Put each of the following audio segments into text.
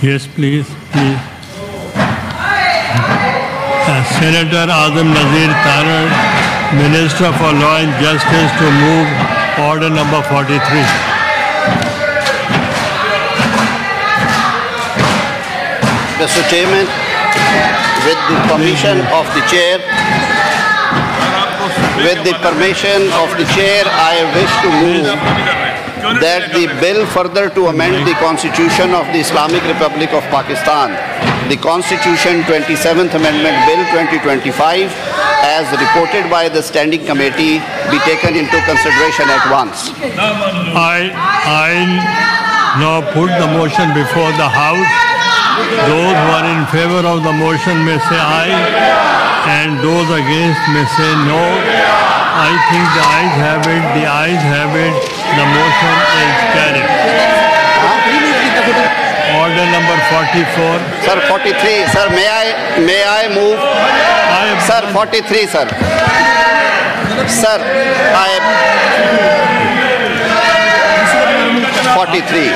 Yes, please. Senator Azam Nazir Tarar, Minister for Law and Justice, to move order number 43. Mr. Chairman, with the permission of the chair, I wish to move that the bill further to amend the Constitution of the Islamic Republic of Pakistan, the Constitution 27th Amendment Bill 2025, as reported by the Standing Committee, be taken into consideration at once. I now put the motion before the House. Those who are in favor of the motion may say aye, and those against may say no. I think the ayes have it. The ayes have it. The motion is carried. Order number 44. Sir, 43. Sir, may I move? Sir, 43, sir. Sir, 43.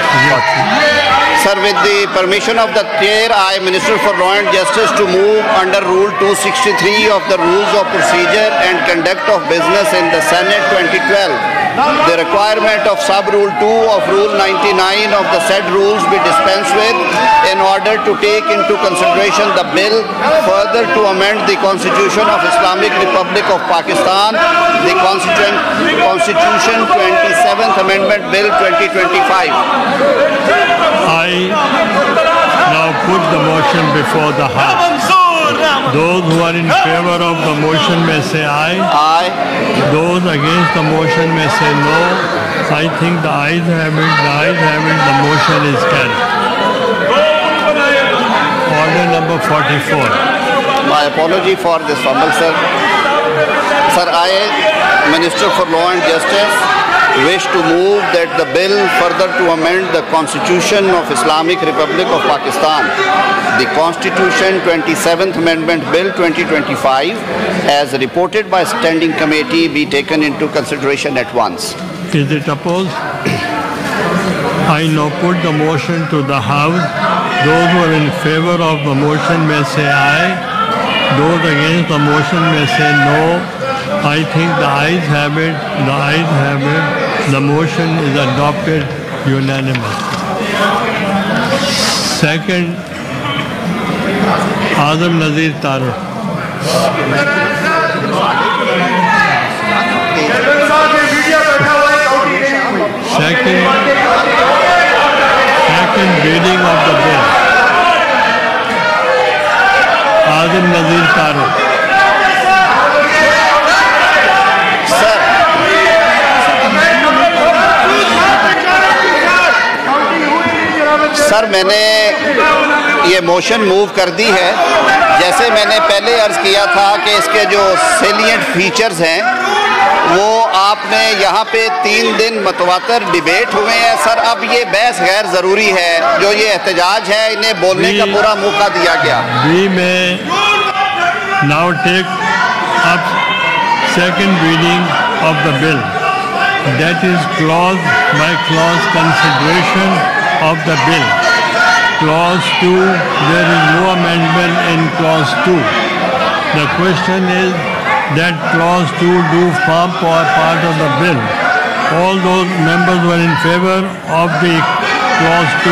Sir, with the permission of the chair, I, Minister for Law and Justice, to move under Rule 263 of the Rules of Procedure and Conduct of Business in the Senate 2012, the requirement of Sub-Rule 2 of Rule 99 of the said rules be dispensed with in order to take into consideration the bill further to amend the Constitution of Islamic Republic of Pakistan, the Constitution 27th Amendment Bill 2025. I now put the motion before the House. Those who are in favor of the motion may say aye. Aye. Those against the motion may say no. I think the ayes have it. The ayes have it. The motion is carried. Order number 44. My apology for this fumble, sir. Sir, I, Minister for Law and Justice, wish to move that the bill further to amend the Constitution of Islamic Republic of Pakistan, the Constitution 27th Amendment Bill 2025, as reported by Standing Committee, be taken into consideration at once. Is it opposed? I now put the motion to the House. Those who are in favor of the motion may say aye. Those against the motion may say no. I think the ayes have it. The ayes have it. The motion is adopted unanimously. Second, Azam Nazir Tarar. Second reading of the bill. Azam Nazir Tarar. Sir, मैंने ये motion move कर दी है। जैसे मैंने पहले अर्ज़ किया था कि इसके जो सेलिएंट फीचर्स हैं वो आपने यहाँ पे 3 दिन मतवातर डिबेट हुए हैं। सर, अब ये बहस गैर ज़रूरी है। जो ये एहतजाज है, इन्हें बोलने का पूरा मौका दिया गया। We may now take up second reading of the bill. That is clause by clause consideration of the bill. Clause 2, there is no amendment in clause 2. The question is that clause 2 do form part of the bill. All those members who are in favor of the clause 2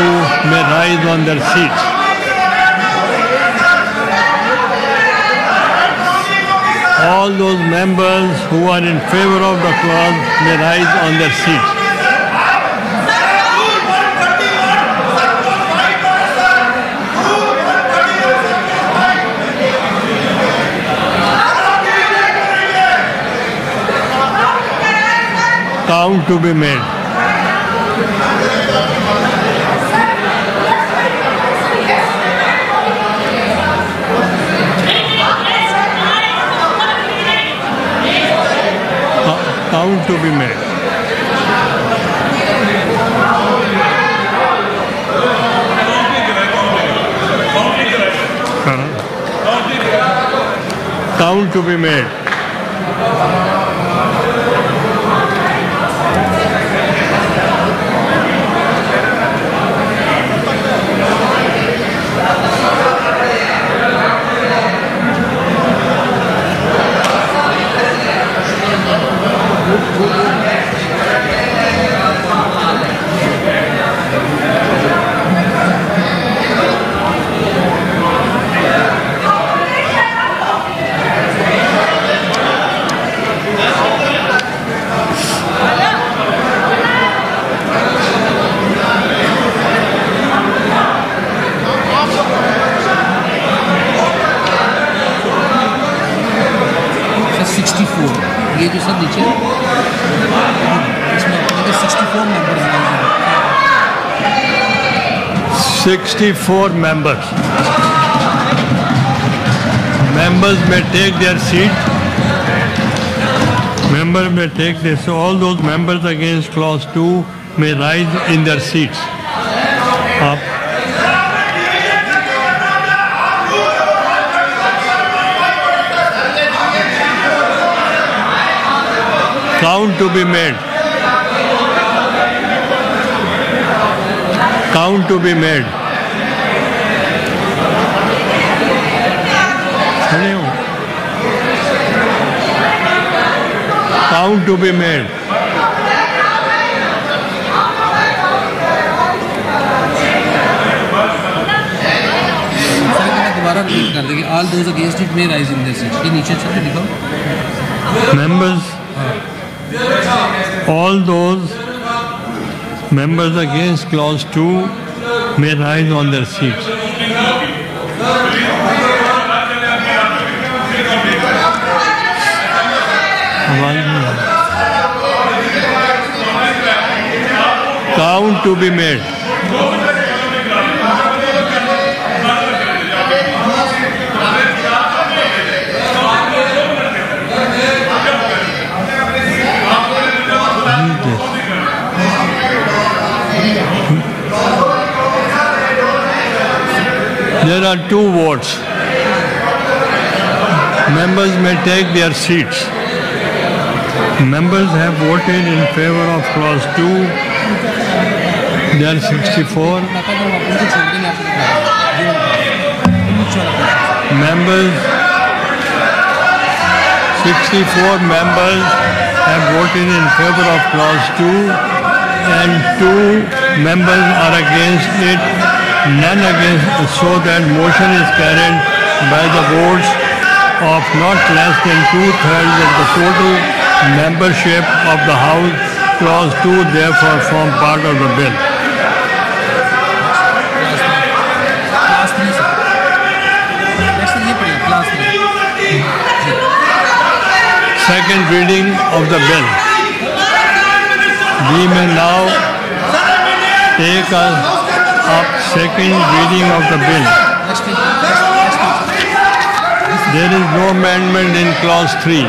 may rise on their seats. All those members who are in favor of the clause may rise on their seats. Count to be made. Count to be made. Count to be made. 64 members. Members may take their seat. Members may take this. So all those members against clause 2 may rise in their seats. Up. Count to be made. Count to be made. Count to be made. दोबारा repeat कर देंगे. All those against it may rise in their seats. ये नीचे से लिखो. Members, all those members against clause 2 may rise on their seats. Count to be made. There are 2 votes. Members may take their seats. Members have voted in favor of clause 2. There are 64. Members, 64 members have voted in favor of clause 2 and 2 members are against it. None against, so that motion is carried by the votes of not less than 2/3 of the total membership of the House. Clause 2 therefore form part of the bill. Second reading of the bill. We may now take up second reading of the bill. There is no amendment in clause 3.